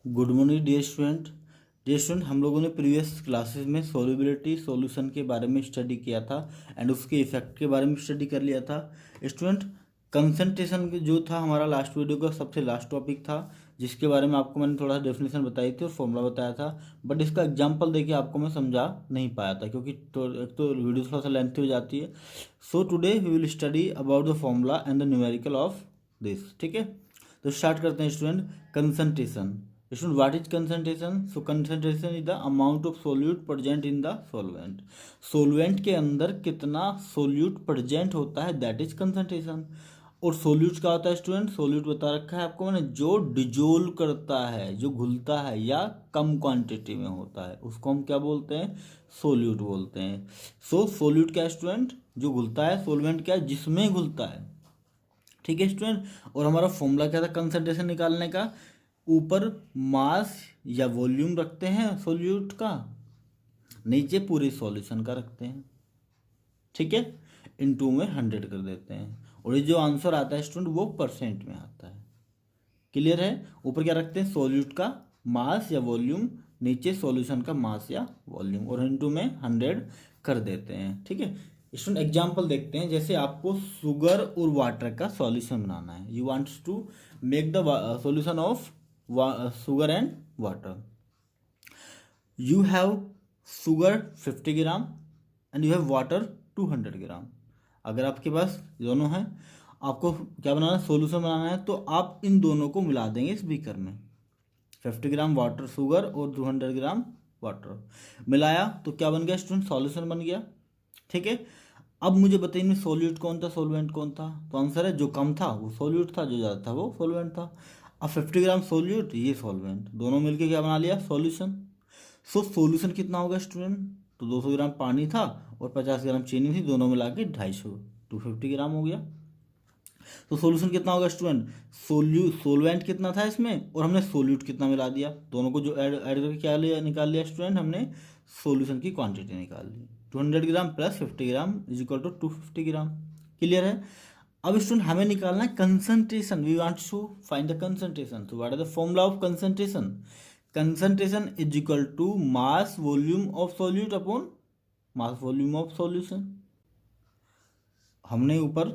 Good morning dear student. हम लोगों ने प्रीवियस क्लासेस में सोल्यूबिलिटी सॉल्यूशन के बारे में स्टडी किया था एंड उसके इफेक्ट के बारे में स्टडी कर लिया था। स्टूडेंट, कंसंट्रेशन जो था हमारा लास्ट वीडियो का सबसे लास्ट टॉपिक था, जिसके बारे में आपको मैंने थोड़ा डेफिनेशन बताई थी और फॉर्मूला बताया था। बट इसका एग्जांपल देखिए आपको मैं समझा नहीं पाया था, क्योंकि एक तो वीडियो थोड़ा सा लेंथी हो जाती है। So today we will study about the formula and the numerical of this. ठीक है, तो स्टार्ट करते हैं student. Concentration. Student, what is concentration? So concentration is the amount of solute present in the solvent. solvent के अंदर कितना solute present होता है, that is concentration. और solute क्या होता है स्टूडेंट? solute बता रखा है आपको मैंने, जो डिजोल्व करता है, जो घुलता है या कम क्वांटिटी में होता है, उसको हम क्या बोलते हैं? solute बोलते हैं। सो solute क्या है स्टूडेंट? जो घुलता है। solvent क्या है? जिसमें घुलता है। ठीक है स्टूडेंट, और हमारा फॉर्मूला क्या था कंसंट्रेशन निकालने का? ऊपर मास या वॉल्यूम रखते हैं सोल्यूट का, नीचे पूरे सॉल्यूशन का रखते हैं। ठीक है, इनटू में 100 कर देते हैं, और ये जो आंसर आता है स्टूडेंट वो परसेंट में आता है। क्लियर है? ऊपर क्या रखते हैं? सोल्यूट का मास या वॉल्यूम, नीचे सॉल्यूशन का मास या वॉल्यूम, और इनटू में 100 कर देते हैं। ठीक है स्टूडेंट, एग्जाम्पल देखते हैं। जैसे आपको शुगर और वाटर का सॉल्यूशन बनाना है, you wants to make the solution of sugar and water. You have sugar 50 gram and you have water 200 gram. अगर आपके पास दोनों हैं, आपको क्या बनाना है? सॉल्यूशन बनाना है, तो आप इन दोनों को मिला देंगे इस बीकर में। 50 ग्राम वाटर शुगर और 200 ग्राम वाटर मिलाया तो क्या बन गया स्टूडेंट? सॉल्यूशन बन गया। ठीक है, अब मुझे बताइए इनमें सोल्यूट कौन था, सोलवेंट कौन था? तो आंसर है जो कम था वो सोल्यूट था, जो ज़्यादा था वो सोलवेंट था। अब 50 ग्राम सोल्यूट, ये सोलवेंट, दोनों मिलके क्या बना लिया? सॉल्यूशन। सो सॉल्यूशन कितना होगा स्टूडेंट? तो 200 ग्राम पानी था और 50 ग्राम चीनी थी, दोनों मिला के 250, 250 ग्राम हो गया। तो सॉल्यूशन कितना होगा स्टूडेंट? सोलवेंट कितना था इसमें, और हमने सोल्यूट कितना मिला दिया, दोनों को जो ऐड करके क्या लिया, निकाल लिया स्टूडेंट हमने? सॉल्यूशन की क्वांटिटी निकाल ली। 200 gram plus 50 gram is equal to 250 gram. Clear है? अब स्टूडेंट हमें निकालना है concentration. We want to find the concentration. तो what is the formula of concentration? Concentration is equal to mass volume of solute upon mass volume of solution. हमने ऊपर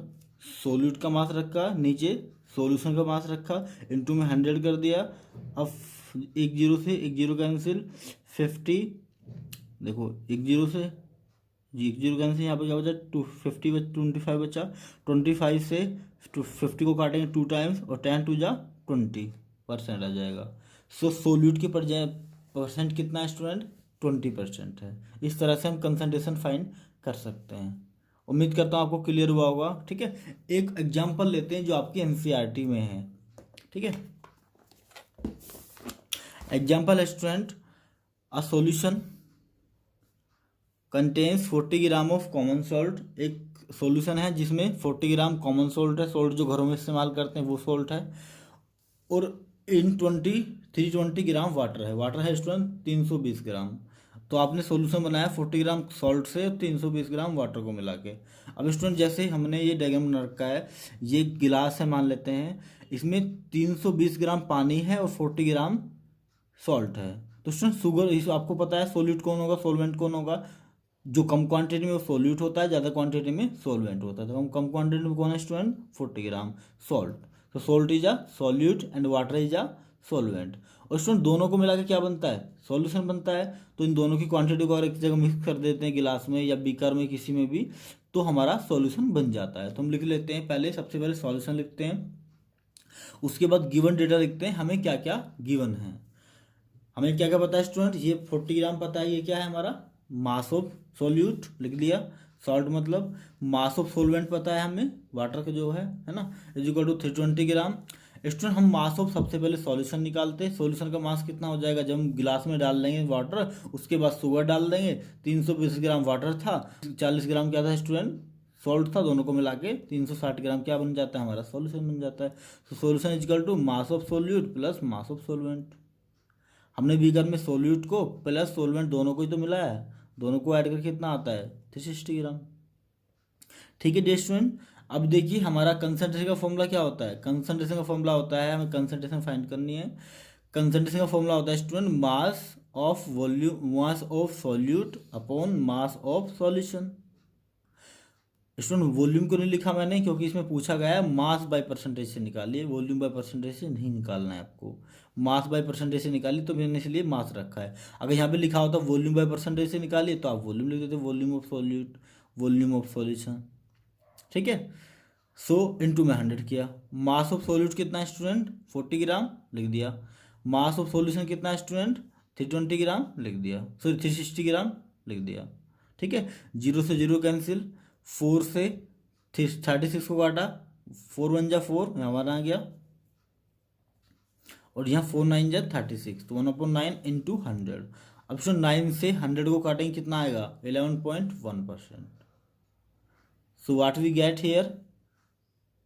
solute का मास रखा, नीचे सॉल्यूशन का मास रखा, इनटू में 100 कर दिया। अब एक जीरो से एक जीरो कैंसिल, 50, देखो एक जीरो से जी एक जीरो कैंसिल, यहाँ पर क्या बचा? 250 25 बचा। 25 से 50 को काटेंगे 2 टाइम्स, और 10 टू जा 20% आ जाएगा। सो सोल्यूट के परसेंट कितना है स्टूडेंट? 20% है। इस तरह से हम कंसंट्रेशन फाइंड कर सकते हैं। उम्मीद करता हूँ आपको क्लियर हुआ होगा। ठीक है, एक एग्जांपल लेते हैं जो आपकी एनसीईआरटी में है। ठीक है, एग्जांपल है student, a solution contains 40 gram of common salt. एक सॉल्यूशन है जिसमें 40 ग्राम कॉमन सॉल्ट है, सॉल्ट जो घरों में इस्तेमाल करते हैं वो सॉल्ट है, और इन 320 ग्राम वाटर है। वाटर है स्टूडेंट 320 ग्राम। तो आपने सॉल्यूशन बनाया 40 ग्राम सॉल्ट से 320 ग्राम वाटर को मिला के। अब स्टूडेंट जैसे हमने ये डायग्राम बना रखा है, ये गिलास है मान लेते हैं, इसमें 320 ग्राम पानी है और 40 ग्राम सॉल्ट है। तो स्टूडेंट शुगर, इस आपको पता है सोल्यूट कौन होगा, सोलवेंट कौन होगा? जो कम क्वांटिटी में वो सोल्यूट होता है, ज़्यादा क्वांटिटी में सोलवेंट होता है। तो हम कम क्वांटिटी में कौन है स्टूडेंट? 40 ग्राम सॉल्ट। तो salt is a solute and water is a solvent. और स्टूडेंट दोनों को मिला के क्या बनता है? सॉल्यूशन बनता है। तो इन दोनों की क्वांटिटी को और एक जगह मिक्स कर देते हैं, गिलास में या बीकर में, किसी में भी, तो हमारा सॉल्यूशन बन जाता है। तो हम लिख लेते हैं, पहले सबसे पहले सॉल्यूशन लिखते हैं, उसके बाद गिवन डेटा लिखते हैं, हमें क्या क्या गिवन है। हमें क्या क्या पता है स्टूडेंट? ये 40 ग्राम पता है, ये क्या है हमारा? मास ऑफ सोल्यूट लिख दिया, सॉल्ट मतलब मास ऑफ सोलवेंट पता है हमें, वाटर का जो है ना, is equal to 320 gram. Student हम मास ऑफ सबसे पहले सॉल्यूशन निकालते हैं। सॉल्यूशन का मास कितना हो जाएगा? जब हम गिलास में डाल देंगे वाटर, उसके बाद शुगर डाल देंगे। 320 ग्राम वाटर था, 40 ग्राम क्या था स्टूडेंट? सॉल्ट था, दोनों को मिला के 360 ग्राम क्या बन जाता है? हमारा सॉल्यूशन बन जाता है। तो solution is equal to mass of solute plus mass of solvent. हमने बीकर में सोल्यूट को प्लस सोलवेंट दोनों को ही तो मिलाया है, दोनों को ऐड करके कितना आता है? 360 ग्राम। ठीक है डियर स्टूडेंट, अब देखिए हमारा कंसंट्रेशन का फॉर्मूला क्या होता है? कंसंट्रेशन का फॉर्मूला होता है, हमें कंसंट्रेशन फाइंड करनी है। कंसंट्रेशन का फॉर्मूला होता है student mass of volume, mass of solute upon mass of solution. Student volume को नहीं लिखा मैंने क्योंकि इसमें पूछा गया है मास बाय परसेंटेज से निकालिए, वॉल्यूम बाय परसेंटेज से नहीं निकालना है आपको, मास बाय परसेंटेज से निकालिए, तो मैंने इसलिए मास रखा है। अगर यहाँ पे लिखा होता वॉल्यूम बाय परसेंटेज से निकालिए तो आप वॉल्यूम लिख देते, volume of solute, volume of solution, ठीक है। सो इंटू में 100 किया। मास ऑफ सॉल्यूट कितना है स्टूडेंट 40 ग्राम लिख दिया। मास ऑफ सॉल्यूशन कितना है स्टूडेंट 320 ग्राम लिख दिया, सॉरी 360 ग्राम लिख दिया, ठीक है। 0 से 0 कैंसिल, 4 से 36 को काटा, 4 1 जा 4 यहाँ हमारा आ गया, और यहाँ 4 9 जा 36, तो 1/9 इंटू 100। अब स्टूडेंट 9 से 100 को काटेंगे कितना आएगा 11.1%। So what we get here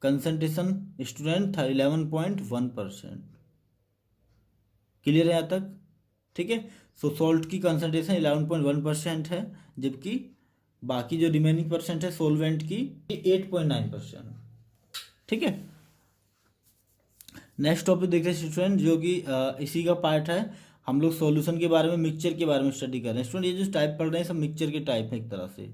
concentration student था 11.1%। क्लियर है यहाँ तक, ठीक है। सो सॉल्ट की कंसंट्रेशन 11.1% है, जबकि बाकी जो रिमेनिंग परसेंट है सोलवेंट की 8.9%, ठीक है। नेक्स्ट टॉपिक देखते हैं स्टूडेंट, जो कि इसी का पार्ट है। हम लोग सॉल्यूशन के बारे में, मिक्सचर के बारे में स्टडी कर रहे हैं स्टूडेंट। ये जो टाइप पढ़ रहे हैं सब मिक्सचर के टाइप है एक तरह से,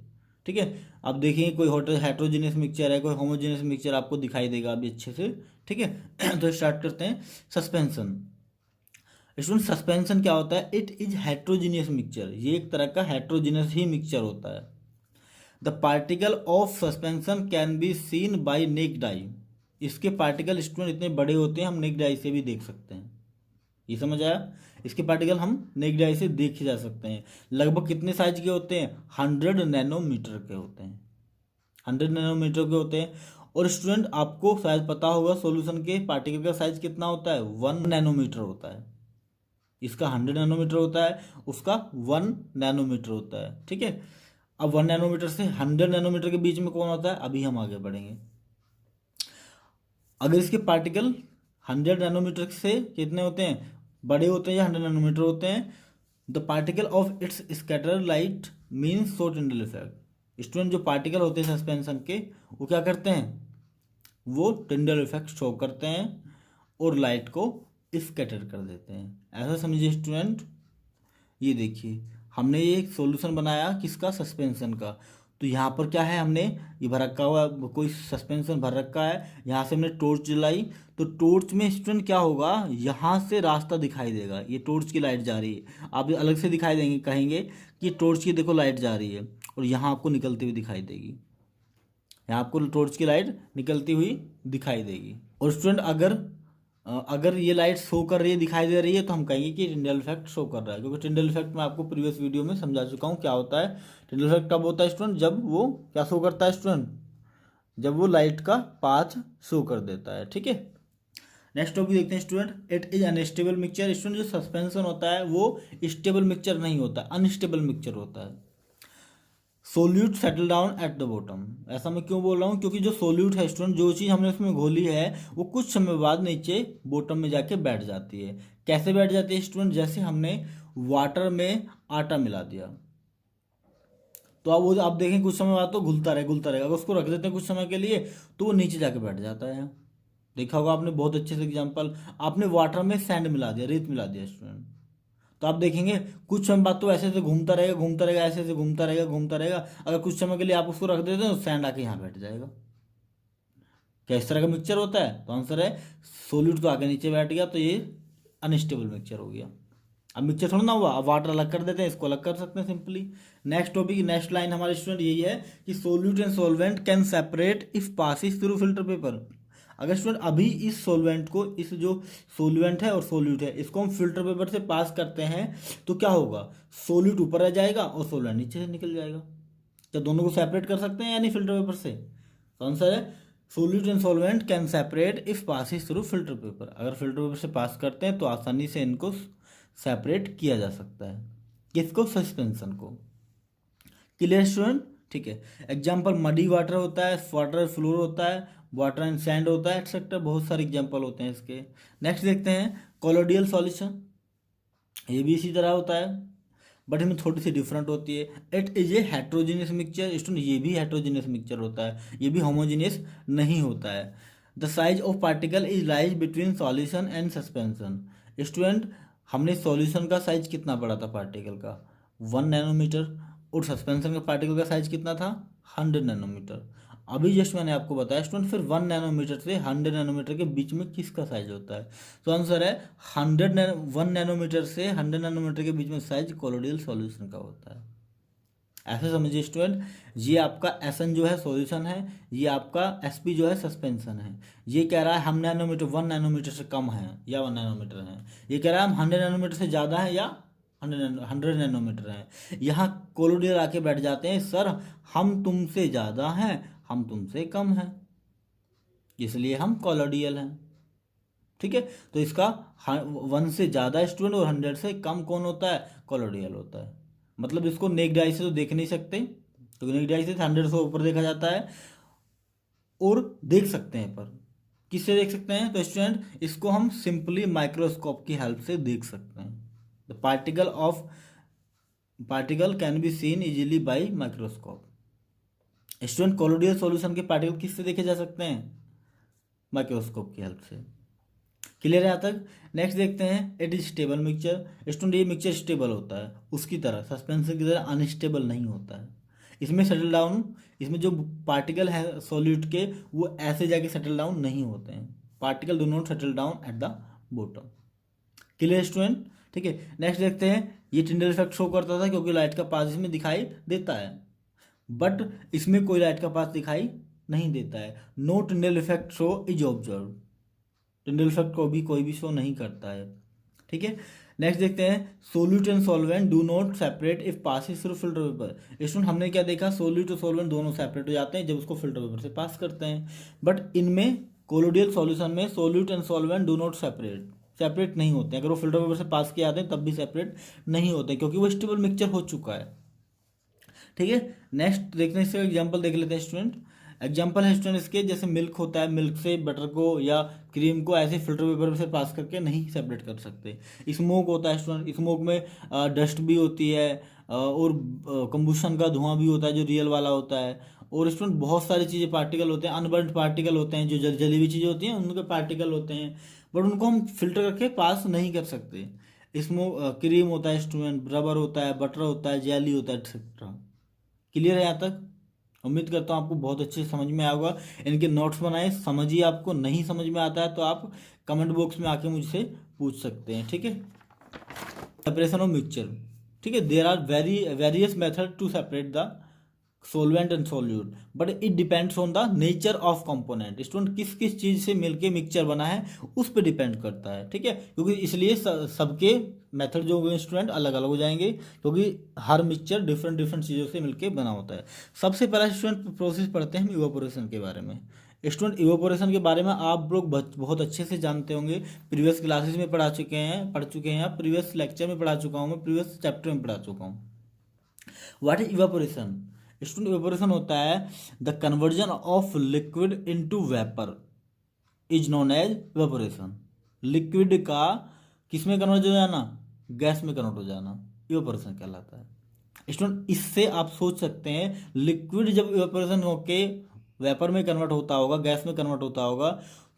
ठीक है। अब देखेंगे कोई हेट्रोजीनियस मिक्सचर है, कोई होमोजीनियस मिक्सचर आपको दिखाई देगा अभी अच्छे से, ठीक है। तो स्टार्ट करते हैं सस्पेंशन। स्टूडेंट सस्पेंशन क्या होता है, इट इज हेट्रोजीनियस मिक्सचर, ये एक तरह का हेट्रोजीनियस ही मिक्सचर होता है। The particle of suspension can be scene by necked आई। इसके पार्टिकल स्टूडेंट इतने बड़े होते हैं हम नेक्ड आई से भी देख सकते हैं, ये समझ आया। इसके पार्टिकल हम नेक्ड आई से देखे जा सकते हैं। लगभग कितने साइज के होते हैं 100 नैनोमीटर के होते हैं, 100 नैनोमीटर के होते हैं। और स्टूडेंट आपको शायद पता होगा सॉल्यूशन के पार्टिकल का साइज कितना होता है 1 नैनोमीटर होता है। इसका 100 नैनोमीटर होता है, उसका 1 नैनोमीटर होता है, ठीक है। अब 1 नैनोमीटर से 100 नैनोमीटर के बीच में कौन होता है, अभी हम आगे बढ़ेंगे। अगर इसके पार्टिकल 100 नैनोमीटर से कितने होते हैं, बड़े होते हैं या 100 नैनोमीटर होते हैं, the particle of its scatter light means show Tyndall effect. Student जो पार्टिकल होते हैं सस्पेंशन के वो क्या करते हैं, वो टिंडल इफेक्ट शो करते हैं और लाइट को स्कैटर कर देते हैं। ऐसा समझिए स्टूडेंट। ये देखिए हमने ये एक सॉल्यूशन बनाया किसका, सस्पेंशन का। तो यहाँ पर क्या है, हमने ये भर रखा हुआ कोई सस्पेंशन भर रखा है, यहाँ से हमने टॉर्च जलाई, तो टॉर्च में स्टूडेंट क्या होगा, यहाँ से रास्ता दिखाई देगा, ये टॉर्च की लाइट जा रही है, आप अलग से दिखाई देंगे, कहेंगे कि टॉर्च की देखो लाइट जा रही है, और यहाँ आपको निकलती हुई दिखाई देगी, यहाँ आपको टॉर्च की लाइट निकलती हुई दिखाई देगी। और स्टूडेंट अगर ये लाइट शो कर रही है, दिखाई दे रही है, तो हम कहेंगे कि टिंडल इफेक्ट शो कर रहा है, क्योंकि टिंडल इफेक्ट मैं आपको प्रीवियस वीडियो में समझा चुका हूँ क्या होता है। टिंडल इफेक्ट कब होता है स्टूडेंट, जब वो क्या शो करता है स्टूडेंट, जब वो लाइट का पाथ शो कर देता है, ठीक है। नेक्स्ट टॉपिक देखते हैं student, it is unstable mixture. Student जो सस्पेंशन होता है वो स्टेबल मिक्सचर नहीं होता, अनस्टेबल मिक्सचर होता है। Solute settle down at the bottom. ऐसा मैं क्यों बोल रहा हूँ, क्योंकि जो सोल्यूट है स्टूडेंट, जो चीज़ हमने उसमें घोली है वो कुछ समय बाद नीचे बॉटम में जाके बैठ जाती है। कैसे बैठ जाती है स्टूडेंट, जैसे हमने वाटर में आटा मिला दिया, तो अब वो आप देखें कुछ समय बाद तो घुलता रहेगा, अगर उसको रख देते हैं कुछ समय के लिए तो वो नीचे जाके बैठ जाता है। देखा होगा आपने बहुत अच्छे से एग्जाम्पल, आपने वाटर में सैंड मिला दिया, रेत मिला दिया स्टूडेंट, तो आप देखेंगे कुछ समय बाद तो ऐसे ऐसे घूमता रहेगा, ऐसे ऐसे घूमता रहेगा। अगर कुछ समय के लिए आप उसको रख देते हैं तो सैंड आके यहाँ बैठ जाएगा। क्या इस तरह का मिक्सचर होता है, तो आंसर है सोल्यूट तो आके नीचे बैठ गया, तो ये अनस्टेबल मिक्सचर हो गया। अब मिक्सचर थोड़ा ना हुआ, अब वाटर अलग कर देते हैं, इसको अलग कर सकते हैं simply. Next topic, next line हमारे स्टूडेंट यही है कि solute and solvent can separate if passes through filter paper. अगर स्टूडेंट अभी इस सॉल्वेंट को, इस जो सोल्वेंट है और सोल्यूट है, इसको हम फिल्टर पेपर से पास करते हैं तो क्या होगा, सोल्यूट ऊपर आ जाएगा और सोल्वेंट नीचे से निकल जाएगा। क्या दोनों को सेपरेट कर सकते हैं या नहीं फिल्टर पेपर से, तो आंसर है solute and solvent can separate if passes through filter paper. अगर फिल्टर पेपर से पास करते हैं तो आसानी से इनको सेपरेट किया जा सकता है। किसको, सस्पेंशन को। क्लियर स्टूडेंट, ठीक है। एग्जाम्पल मडी वाटर होता है, वाटर फ्लोर होता है, वाटर एंड सैंड होता है, एक्सेट्रा बहुत सारे एग्जाम्पल होते हैं इसके। नेक्स्ट देखते हैं कोलोडियल सॉल्यूशन। ये भी इसी तरह होता है बट इसमें थोड़ी सी डिफरेंट होती है। It is a heterogeneous mixture. Student ये भी हेट्रोजीनियस मिक्सचर होता है, ये भी होमोजीनियस नहीं होता है। The size of particle is lies between solution and suspension. Student हमने सॉल्यूशन का साइज कितना पढ़ा था पार्टिकल का, 1 नैनोमीटर, और सस्पेंशन का पार्टिकल का साइज कितना था, 100 नैनोमीटर। अभी जस्ट मैंने आपको बताया स्टूडेंट फिर 1 नैनोमीटर से 100 नैनोमीटर के बीच में किसका साइज होता है, तो आंसर है 1 नैनोमीटर से 100 नैनोमीटर के बीच में साइज कोलोडियल सॉल्यूशन का होता है। ऐसे समझिए स्टूडेंट, ये आपका एसएन जो है सॉल्यूशन है, ये आपका एसपी जो है सस्पेंशन है। ये कह रहा है हम नैनोमीटर 1 नैनोमीटर से कम है या 1 नैनोमीटर है, ये कह रहा है हम 100 नैनोमीटर से ज़्यादा है या 100 नैनोमीटर है। यहाँ कोलोडियल आके बैठ जाते हैं, सर हम तुमसे ज़्यादा हैं, हम तुमसे कम हैं, इसलिए हम कोलोडियल हैं। ठीक है, तो इसका 1 से ज़्यादा स्टूडेंट और 100 से कम कौन होता है, कोलोडियल होता है। मतलब इसको नेक्ड आई से तो देख नहीं सकते, तो नेक्ड आई से 100 से ऊपर देखा जाता है, और देख सकते हैं पर किससे देख सकते हैं, तो स्टूडेंट इसको हम सिंपली माइक्रोस्कोप की हेल्प से देख सकते हैं। The particle can be seen easily by microscope. Student colloidal solution के पार्टिकल किससे देखे जा सकते हैं, माइक्रोस्कोप की हेल्प से। क्लियर है यहाँ तक। नेक्स्ट देखते हैं, it is stable mixture. Student ये मिक्सचर स्टेबल होता है, उसकी तरह सस्पेंशन की तरह अनस्टेबल नहीं होता है। इसमें सेटल डाउन, इसमें जो पार्टिकल है सॉल्यूट के वो ऐसे जाके सेटल डाउन नहीं होते हैं, particle do not settle down at the bottom. Clear student, ठीक है। नेक्स्ट देखते हैं, ये टिंडल इफेक्ट शो करता था क्योंकि लाइट का पास इसमें दिखाई देता है, बट इसमें कोई लाइट का पास दिखाई नहीं देता है। No Tyndall effect show is observe, Tyndall effect को भी कोई भी शो नहीं करता है। ठीक है, नेक्स्ट देखते हैं, solute and solvent do not separate if passes through filter paper. Student हमने क्या देखा, सोल्यूट और सॉल्वेंट दोनों सेपरेट हो जाते हैं जब उसको फिल्टर पेपर से पास करते हैं, बट इनमें कोलोडियल सॉल्यूशन में solute and solvent do not separate नहीं होते हैं। अगर वो फिल्टर पेपर से पास किए आते हैं तब भी सेपरेट नहीं होते क्योंकि वो स्टेबल मिक्सचर हो चुका है। ठीक है, नेक्स्ट देखने से एग्जाम्पल देख लेते हैं स्टूडेंट। एग्जाम्पल है स्टूडेंट इसके, जैसे मिल्क होता है, मिल्क से बटर को या क्रीम को ऐसे फिल्टर पेपर से पास करके नहीं सेपरेट कर सकते। स्मोक होता है स्टूडेंट, स्मोक में डस्ट भी होती है और कंबुशन का धुआं भी होता है जो रियल वाला होता है, और स्टूडेंट बहुत सारी चीज़ें पार्टिकल होते हैं, अनबर्न्ड पार्टिकल होते हैं, जो जली हुई चीज़ें होती हैं उनके पार्टिकल होते हैं, बट उनको हम फिल्टर करके पास नहीं कर सकते। स्मोक क्रीम होता है स्टूडेंट, रबर होता है, बटर होता है, जेली होता है, एक्सेट्रा। क्लियर है यहाँ तक। उम्मीद करता हूँ आपको बहुत अच्छे से समझ में आया होगा। इनके नोट्स बनाए, समझिए, आपको नहीं समझ में आता है तो आप कमेंट बॉक्स में आके मुझसे पूछ सकते हैं। ठीक है, सेपरेशन ऑफ मिक्सचर। ठीक है, there are various method to separate the solvent and solute, but it depends on the nature of component. Student किस किस चीज़ से मिलके मिक्सचर बना है उस पर डिपेंड करता है। ठीक है, क्योंकि इसलिए सबके मेथड जो होंगे स्टूडेंट अलग अलग हो जाएंगे, क्योंकि हर मिक्सचर डिफरेंट डिफरेंट चीज़ों से मिलके बना होता है। सबसे पहला स्टूडेंट प्रोसेस पढ़ते हैं हम इवेपोरेशन के बारे में। स्टूडेंट इवेपोरेशन के बारे में आप लोग बहुत अच्छे से जानते होंगे, प्रीवियस क्लासेस में पढ़ चुके हैं, प्रीवियस लेक्चर में पढ़ा चुका हूँ मैं, प्रीवियस चैप्टर में पढ़ा चुका हूँ। What is evaporation? Student evaporation होता है the conversion of liquid into vapour is known as evaporation. Liquid का किस में कन्वर्ट हो जाना, गैस में कन्वर्ट हो जाना, इवेपोरेशन कहलाता है। स्टूडेंट इससे आप सोच सकते हैं, लिक्विड जब इवेपोरेशन होके वेपर में कन्वर्ट होता होगा, गैस में कन्वर्ट होता होगा,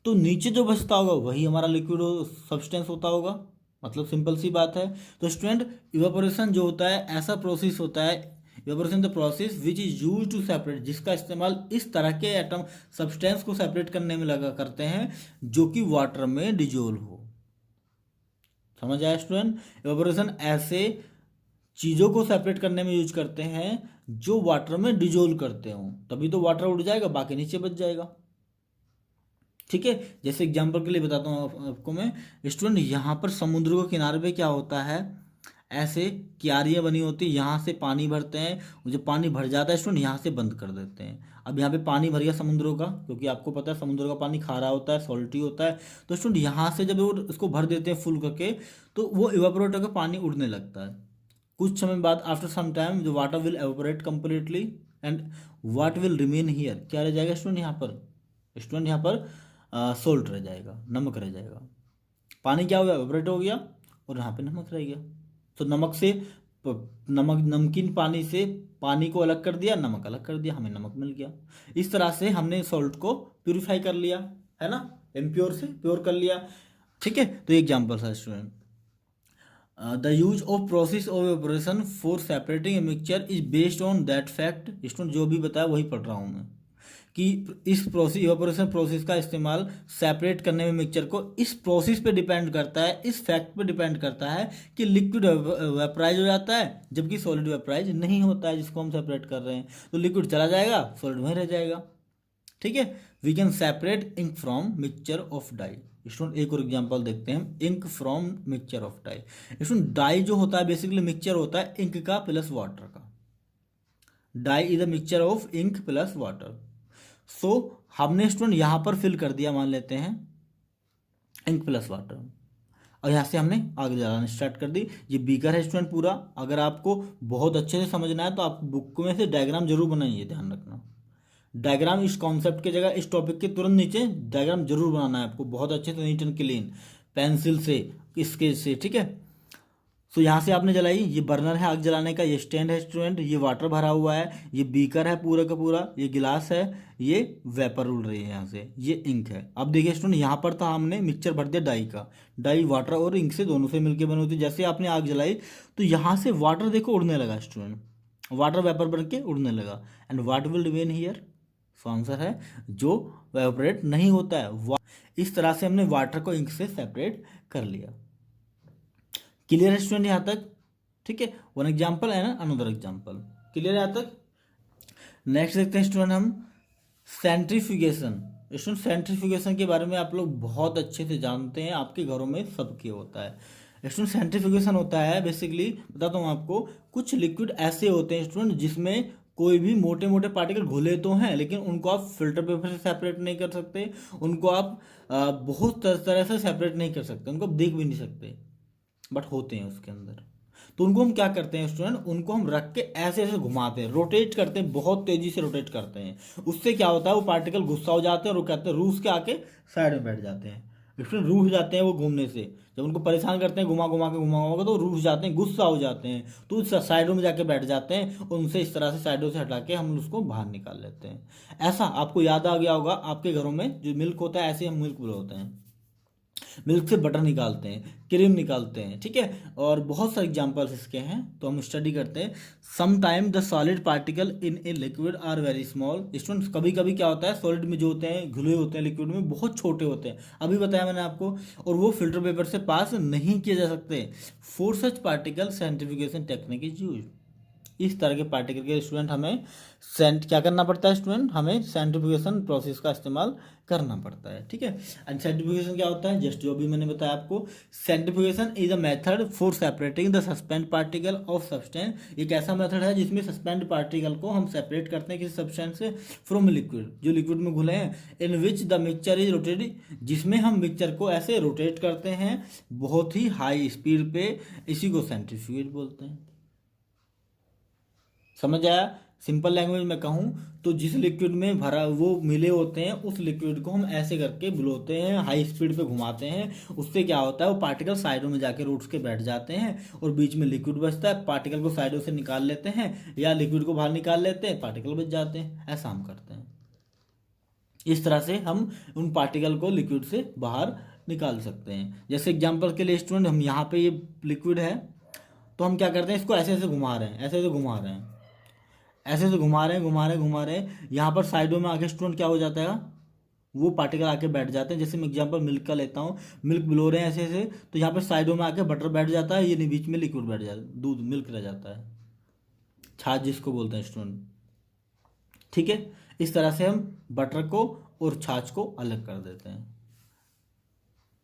तो नीचे जो बचता होगा वही हमारा लिक्विड सब्सटेंस होता होगा। मतलब सिंपल सी बात है। तो स्टूडेंट इवेपोरेशन जो होता है ऐसा प्रोसेस होता है, evaporation the process which is use to separate, जिसका इस्तेमाल इस तरह के एटम सब्सटेंस को सेपरेट करने में लगा करते हैं जो कि वाटर में डिजोल्व हो। समझ आया स्टूडेंट? इवेपोरेशन ऐसे चीज़ों को सेपरेट करने में यूज करते हैं जो वाटर में डिजोल्व करते हों, तभी तो वाटर उड़ जाएगा, बाकी नीचे बच जाएगा। ठीक है, जैसे एग्जांपल के लिए बताता हूँ आपको मैं। स्टूडेंट यहाँ पर समुद्र के किनारे पे क्या होता है, ऐसे क्यारियाँ बनी होती है, यहाँ से पानी भरते हैं, जब पानी भर जाता है स्टूडेंट यहाँ से बंद कर देते हैं। अब यहाँ पे पानी भर गया समुद्रों का, क्योंकि आपको पता है समुद्र का पानी खारा होता है, सॉल्टी होता है, तो स्टूडेंट यहाँ से जब वो उसको भर देते हैं फुल करके, तो वो इवापोरेट होकर पानी उड़ने लगता है। कुछ समय बाद after some time the water will evaporate completely and what will remain here, क्या रह जाएगा स्टूडेंट यहाँ पर? स्टूडेंट यहाँ पर सोल्ट रह जाएगा, नमक रह जाएगा। पानी क्या हो गया, एवोपरेट हो गया, और यहाँ पे नमक रह गया। तो नमक से नमकीन पानी से पानी को अलग कर दिया, नमक अलग कर दिया, हमें नमक मिल गया। इस तरह से हमने सॉल्ट को प्यूरिफाई कर लिया, है ना, इम्प्योर से प्योर कर लिया। ठीक है, तो ये एग्जाम्पल है student. The use of process of evaporation for separating a mixture is based on that fact. Student जो भी बताया वही पढ़ रहा हूँ मैं, कि इस प्रोसेस इवेपोरेशन प्रोसेस का इस्तेमाल सेपरेट करने में मिक्सचर को इस प्रोसेस पे डिपेंड करता है, इस फैक्ट पे डिपेंड करता है कि लिक्विड वेपराइज हो जाता है जबकि सॉलिड वेपराइज नहीं होता है जिसको हम सेपरेट कर रहे हैं। तो लिक्विड चला जाएगा, सॉलिड वहीं रह जाएगा। ठीक है, we can separate ink from mixture of dye. Student एक और एग्जांपल देखते हैं, ink from mixture of dye. Student dye जो होता है बेसिकली मिक्सचर होता है इंक का प्लस वाटर का। Dye is a mixture of ink plus water. So हमने स्टूडेंट यहाँ पर फिल कर दिया, मान लेते हैं इंक प्लस वाटर, और यहाँ से हमने आग जलाना स्टार्ट कर दी। ये बीकर है स्टूडेंट पूरा। अगर आपको बहुत अच्छे से समझना है तो आप बुक में से डायग्राम जरूर बनाइए, ध्यान रखना डायग्राम इस कॉन्सेप्ट की जगह इस टॉपिक के तुरंत नीचे डायग्राम जरूर बनाना है आपको बहुत अच्छे से, नीट एंड क्लीन पेंसिल से, स्केच से। ठीक है, तो यहाँ से आपने जलाई, ये बर्नर है आग जलाने का, ये स्टैंड है स्टूडेंट, ये वाटर भरा हुआ है, ये बीकर है पूरा का पूरा, ये गिलास है, ये वेपर उड़ रही है यहाँ से, ये इंक है। अब देखिए स्टूडेंट यहाँ पर था हमने मिक्सचर भर दिया डाई का, डाई वाटर और इंक से दोनों से मिलकर बनी होती है। जैसे आपने आग जलाई तो यहाँ से वाटर देखो उड़ने लगा स्टूडेंट, वाटर वेपर बन के उड़ने लगा। And what will remain here, so answer है जो वेपोरेट नहीं होता है। इस तरह से हमने वाटर को इंक से सेपरेट कर लिया। क्लियर है स्टूडेंट यहाँ तक? ठीक है, वन एग्जाम्पल है ना, अनदर एग्जाम्पल। क्लियर है यहाँ तक? नेक्स्ट देखते हैं स्टूडेंट हम सेंट्रीफ्यूगेशन। स्टूडेंट सेंट्रीफ्यूगेशन के बारे में आप लोग बहुत अच्छे से जानते हैं, आपके घरों में सबके होता है। स्टूडेंट सेंट्रीफ्यूगेशन होता है बेसिकली, बताता हूँ आपको, कुछ लिक्विड ऐसे होते हैं स्टूडेंट जिसमें कोई भी मोटे मोटे पार्टिकल घुले तो हैं लेकिन उनको आप फिल्टर पेपर से सेपरेट नहीं कर सकते, उनको आप बहुत तरह से सेपरेट नहीं कर सकते, उनको आप देख भी नहीं सकते, बट होते हैं उसके अंदर। तो उनको हम क्या करते हैं स्टूडेंट, उनको हम रख के ऐसे ऐसे घुमाते हैं, रोटेट करते हैं, बहुत तेजी से रोटेट करते हैं। उससे क्या होता है, वो पार्टिकल गुस्सा हो जाते हैं और वो कहते हैं रूस के आके साइड में बैठ जाते हैं। स्टूडेंट रूठ जाते हैं वो घूमने से, जब उनको परेशान करते हैं घुमा घुमा के तो रूठ जाते हैं, गुस्सा हो जाते हैं, तो उस साइडों में जाके बैठ जाते हैं। उनसे इस तरह से साइडों से हटा के हम उसको बाहर निकाल लेते हैं। ऐसा आपको याद आ गया होगा, आपके घरों में जो मिल्क होता है ऐसे हम मिल्क बोलते हैं, मिल्क से बटर निकालते हैं, क्रीम निकालते हैं। ठीक है, और बहुत सारे एग्जांपल्स इसके हैं, तो हम स्टडी करते हैं। Some time the solid particle in a liquid are very small. Students कभी कभी क्या होता है, सॉलिड में जो होते हैं घुले होते हैं लिक्विड में, बहुत छोटे होते हैं, अभी बताया मैंने आपको, और वो फिल्टर पेपर से पास नहीं किए जा सकते। For such particle centrifugation technique is use. इस तरह के पार्टिकल के स्टूडेंट हमें क्या करना पड़ता है स्टूडेंट, हमें सेंट्रीफ्यूगेशन प्रोसेस का इस्तेमाल करना पड़ता है। ठीक है, एंड सेंट्रीफ्यूगेशन क्या होता है, जस्ट जो भी मैंने बताया आपको, centrifugation is a method for separating the suspend particle of substance. एक ऐसा मेथड है जिसमें सस्पेंड पार्टिकल को हम सेपरेट करते हैं किसी सब्सटेंस से फ्रॉम लिक्विड, जो लिक्विड में घुले हैं, in which the mixture is rotated, जिसमें हम मिक्सचर को ऐसे रोटेट करते हैं बहुत ही हाई स्पीड पे, इसी को सेंट्रीफ्यूगेट बोलते हैं। समझ आया? सिंपल लैंग्वेज में कहूँ तो जिस लिक्विड में भरा वो मिले होते हैं उस लिक्विड को हम ऐसे करके बुलाते हैं, हाई स्पीड पे घुमाते हैं। उससे क्या होता है, वो पार्टिकल साइडों में जाके रूट्स के बैठ जाते हैं और बीच में लिक्विड बचता है। पार्टिकल को साइडों से निकाल लेते हैं या लिक्विड को बाहर निकाल लेते हैं, पार्टिकल बच जाते हैं। ऐसा हम करते हैं, इस तरह से हम उन पार्टिकल को लिक्विड से बाहर निकाल सकते हैं। जैसे एग्जाम्पल के लिए स्टूडेंट, हम यहाँ पे ये लिक्विड है तो हम क्या करते हैं, इसको ऐसे ऐसे घुमा रहे हैं, ऐसे ऐसे घुमा रहे हैं, ऐसे से घुमा रहे हैं। यहाँ पर साइडों में आके स्टूडेंट क्या हो जाता है, वो पार्टिकल आके बैठ जाते हैं। जैसे मैं एग्जांपल मिल्क का लेता हूँ, मिल्क बिलो रहे हैं ऐसे ऐसे, तो यहाँ पर साइडों में आके बटर बैठ जाता है, ये बीच में लिक्विड बैठ जाता है, दूध मिल्क रह जाता है, छाछ जिसको बोलते हैं स्टूडेंट। ठीक है, इस तरह से हम बटर को और छाछ को अलग कर देते हैं।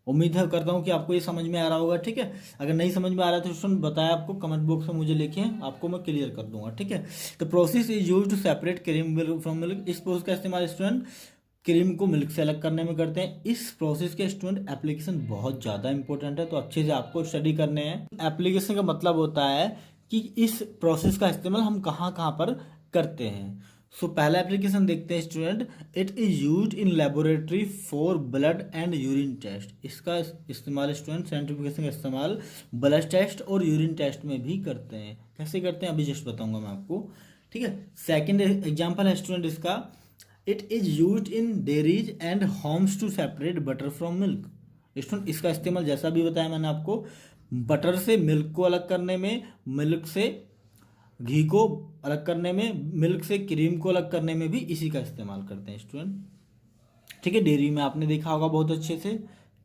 उम्मीद है करता हूँ कि आपको ये समझ में आ रहा होगा। ठीक है, अगर नहीं समझ में आ रहा है तो स्टूडेंट बताया आपको, कमेंट बॉक्स में मुझे लिखें, आपको मैं क्लियर कर दूंगा। ठीक है, तो process is use to separate cream from milk. इस प्रोसेस का इस्तेमाल स्टूडेंट क्रीम को मिल्क से अलग करने में करते हैं। इस प्रोसेस के स्टूडेंट एप्लीकेशन बहुत ज़्यादा इंपॉर्टेंट है, तो अच्छे से आपको स्टडी करने हैं। एप्लीकेशन का मतलब होता है कि इस प्रोसेस का इस्तेमाल हम कहाँ कहाँ पर करते हैं। सो पहला एप्लीकेशन देखते हैं student, it is used in laboratory for blood and urine test. इसका इस्तेमाल स्टूडेंट, सेंट्रीफ्यूगेशन का इस्तेमाल ब्लड टेस्ट और यूरिन टेस्ट में भी करते हैं। कैसे करते हैं अभी जस्ट बताऊंगा मैं आपको। ठीक है, सेकंड एग्जांपल है स्टूडेंट इसका, it is used in dairies and homes to separate butter from milk. Student इसका इस्तेमाल जैसा भी बताया मैंने आपको, बटर से मिल्क को अलग करने में, मिल्क से घी को अलग करने में, मिल्क से क्रीम को अलग करने में भी इसी का इस्तेमाल करते हैं स्टूडेंट। ठीक है, डेयरी में आपने देखा होगा बहुत अच्छे से,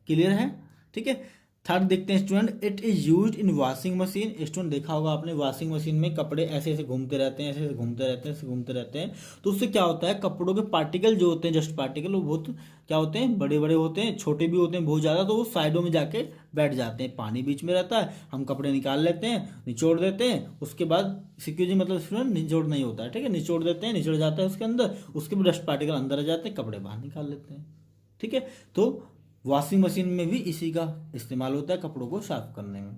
क्लियर है। ठीक है, थर्ड देखते हैं student, it is used in washing machine. Student देखा होगा आपने, वॉशिंग मशीन में कपड़े ऐसे ऐसे घूमते रहते हैं, ऐसे ऐसे घूमते रहते हैं, ऐसे घूमते रहते हैं, तो उससे क्या होता है, कपड़ों के पार्टिकल जो होते हैं, जस्ट पार्टिकल, वो बहुत क्या होते हैं, बड़े बड़े होते हैं, छोटे भी होते हैं बहुत ज़्यादा, तो वो साइडों में जाके बैठ जाते हैं, पानी बीच में रहता है, हम कपड़े निकाल लेते हैं, निचोड़ देते हैं, उसके बाद सिक्योरिटी मतलब स्टूडेंट निचोड़ नहीं होता है, ठीक है, निचोड़ देते हैं, निचोड़ जाता है उसके अंदर, उसके बाद डस्ट पार्टिकल अंदर आ जाते हैं, कपड़े बाहर निकाल लेते हैं। ठीक है, तो वॉशिंग मशीन में भी इसी का इस्तेमाल होता है कपड़ों को साफ करने में।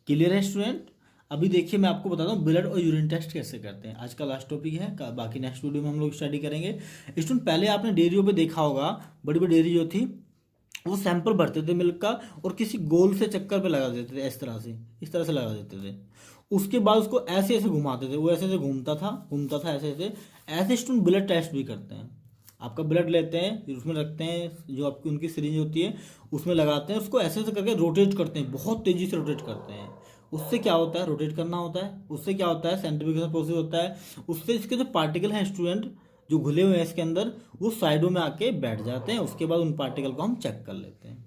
क्लियर है स्टूडेंट। अभी देखिए मैं आपको बताता हूँ ब्लड और यूरिन टेस्ट कैसे करते हैं। आज का लास्ट टॉपिक है, बाकी नेक्स्ट वीडियो में हम लोग स्टडी करेंगे। स्टूडेंट पहले आपने डेयरियों पे देखा होगा, बड़ी बड़ी डेयरी जो थी वो सैंपल भरते थे मिल्क का और किसी गोल से चक्कर पे लगा देते थे, इस तरह से लगा देते थे। उसके बाद उसको ऐसे ऐसे घुमाते थे, वो ऐसे ऐसे घूमता था ऐसे ऐसे। ऐसे स्टूडेंट ब्लड टेस्ट भी करते हैं। आपका ब्लड लेते हैं, उसमें रखते हैं, जो आपकी उनकी सिरिंज होती है उसमें लगाते हैं, उसको ऐसे ऐसे करके रोटेट करते हैं, बहुत तेज़ी से रोटेट करते हैं। उससे क्या होता है, रोटेट करना होता है, उससे क्या होता है, सेंट्रीफ्यूगल प्रोसेस होता है, उससे इसके जो पार्टिकल हैं स्टूडेंट, जो घुले हुए हैं इसके अंदर, वो साइडों में आके बैठ जाते हैं। उसके बाद उन पार्टिकल को हम चेक कर लेते हैं।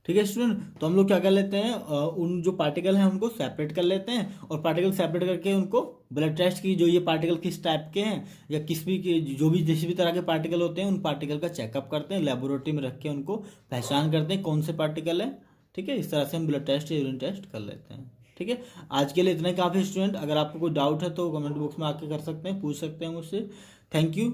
ठीक है स्टूडेंट, तो हम लोग क्या कर लेते हैं, उन जो पार्टिकल हैं उनको सेपरेट कर लेते हैं, और पार्टिकल सेपरेट करके उनको ब्लड टेस्ट की, जो ये पार्टिकल किस टाइप के हैं या किस भी के जो भी जिस भी तरह के पार्टिकल होते हैं, उन पार्टिकल का चेकअप करते हैं, लेबोरेटरी में रख के उनको पहचान करते हैं कौन से पार्टिकल है। ठीक है, इस तरह से हम ब्लड टेस्ट या यूरिन टेस्ट कर लेते हैं। ठीक है, आज के लिए इतना ही काफ़ी स्टूडेंट। अगर आपको कोई डाउट है तो कमेंट बॉक्स में आके कर सकते हैं, पूछ सकते हैं मुझसे। Thank you.